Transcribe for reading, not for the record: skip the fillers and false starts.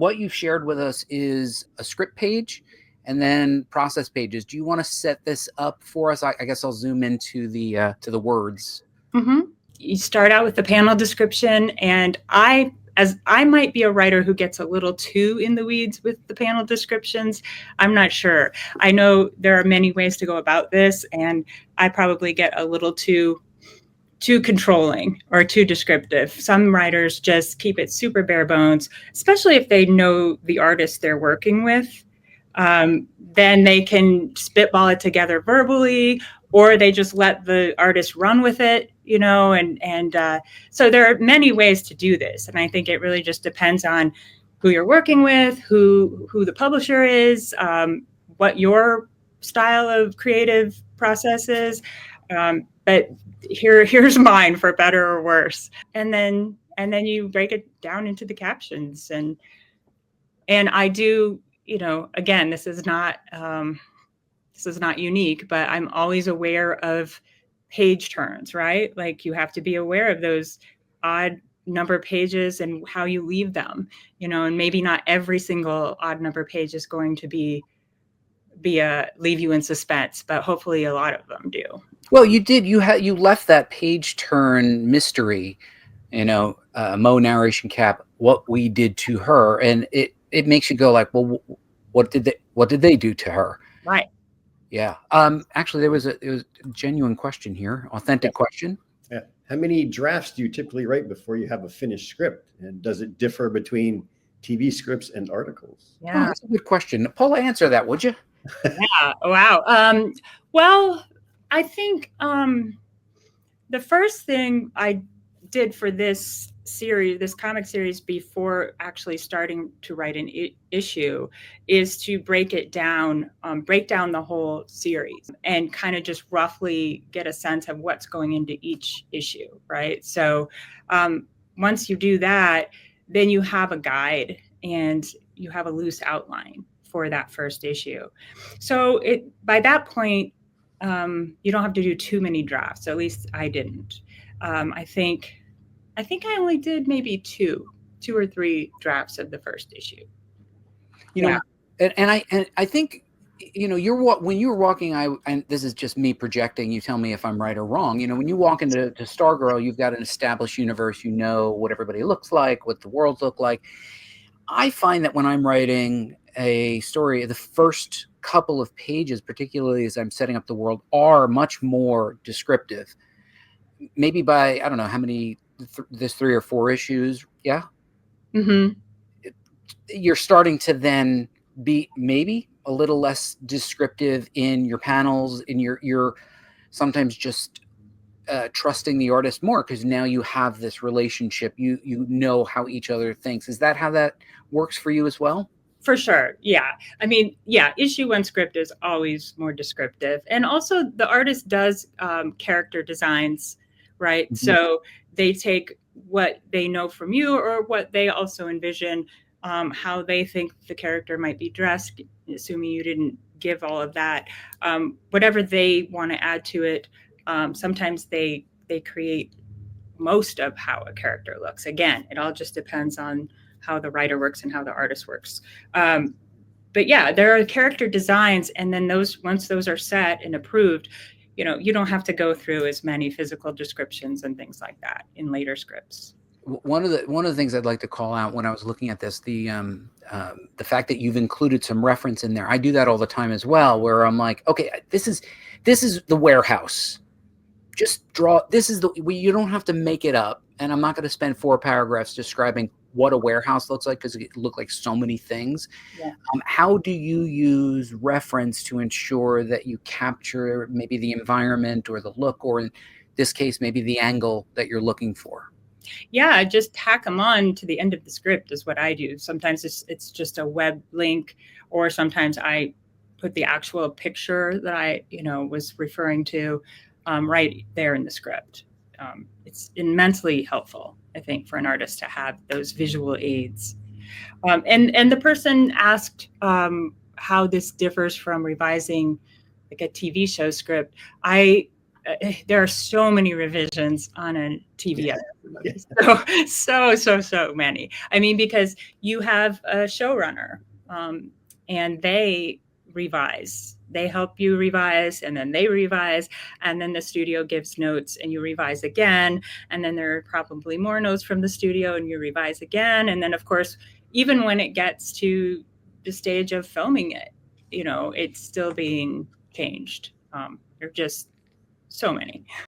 what you've shared with us is a script page and then process pages. Do you want to set this up for us? I guess I'll zoom into the words. Mm-hmm. You start out with the panel description, and as I might be a writer who gets a little too in the weeds with the panel descriptions. I'm not sure. I know there are many ways to go about this, and I probably get a little too controlling or too descriptive. Some writers just keep it super bare bones, especially if they know the artist they're working with. Then they can spitball it together verbally, or they just let the artist run with it, and so there are many ways to do this. And I think it really just depends on who you're working with, who the publisher is, what your style of creative process is. But here's mine, for better or worse. And then you break it down into the captions. And I do, again, this is not unique, but I'm always aware of page turns, right? Like, you have to be aware of those odd number pages and how you leave them, and maybe not every single odd number page is going to be leave you in suspense, but hopefully a lot of them do. Well, you did. You left that page turn mystery, Mo narration cap, what we did to her, and it makes you go like, well, what did they do to her? Right. Yeah. Actually, it was a genuine question here, authentic question. Yeah. How many drafts do you typically write before you have a finished script, and does it differ between TV scripts and articles? Yeah, that's a good question. Paula, answer that, would you? Yeah. Wow. Well, I think the first thing I did for this comic series, before actually starting to write an issue, is to break down the whole series and kind of just roughly get a sense of what's going into each issue, right? So once you do that, then you have a guide and you have a loose outline for that first issue. So by that point, you don't have to do too many drafts. At least I didn't. I think I only did maybe two or three drafts of the first issue. And I think, when you were walking, and this is just me projecting, you tell me if I'm right or wrong. When you walk into Stargirl, you've got an established universe, what everybody looks like, what the worlds look like. I find that when I'm writing a story, the first couple of pages, particularly as I'm setting up the world, are much more descriptive. Maybe by, I don't know how many, there's 3 or 4 issues. Yeah. Mm-hmm. You're starting to then be maybe a little less descriptive in your panels, in your sometimes just trusting the artist more, because now you have this relationship. You know how each other thinks. Is that how that works for you as well? For sure. Yeah. I mean, yeah, issue 1 script is always more descriptive. And also the artist does character designs, right? Mm-hmm. So they take what they know from you, or what they also envision, how they think the character might be dressed, assuming you didn't give all of that, whatever they want to add to it. Sometimes they create most of how a character looks. Again, it all just depends on how the writer works and how the artist works. But yeah, there are character designs, and then once those are set and approved, you don't have to go through as many physical descriptions and things like that in later scripts. One of the things I'd like to call out when I was looking at this, the fact that you've included some reference in there. I do that all the time as well, where I'm like, okay, this is the warehouse. Just draw. You don't have to make it up. And I'm not going to spend 4 paragraphs describing what a warehouse looks like, because it look like so many things. Yeah. How do you use reference to ensure that you capture maybe the environment or the look, or in this case, maybe the angle that you're looking for? Yeah, just tack them on to the end of the script is what I do. Sometimes it's just a web link, or sometimes I put the actual picture that I was referring to right there in the script. It's immensely helpful, I think, for an artist to have those visual aids. And the person asked how this differs from revising like a TV show script. I there are so many revisions on a TV episode. So many. I mean, because you have a showrunner, and they revise. They help you revise, and then they revise, and then the studio gives notes, and you revise again, and then there are probably more notes from the studio, and you revise again, and then of course, even when it gets to the stage of filming it, it's still being changed. There are just so many.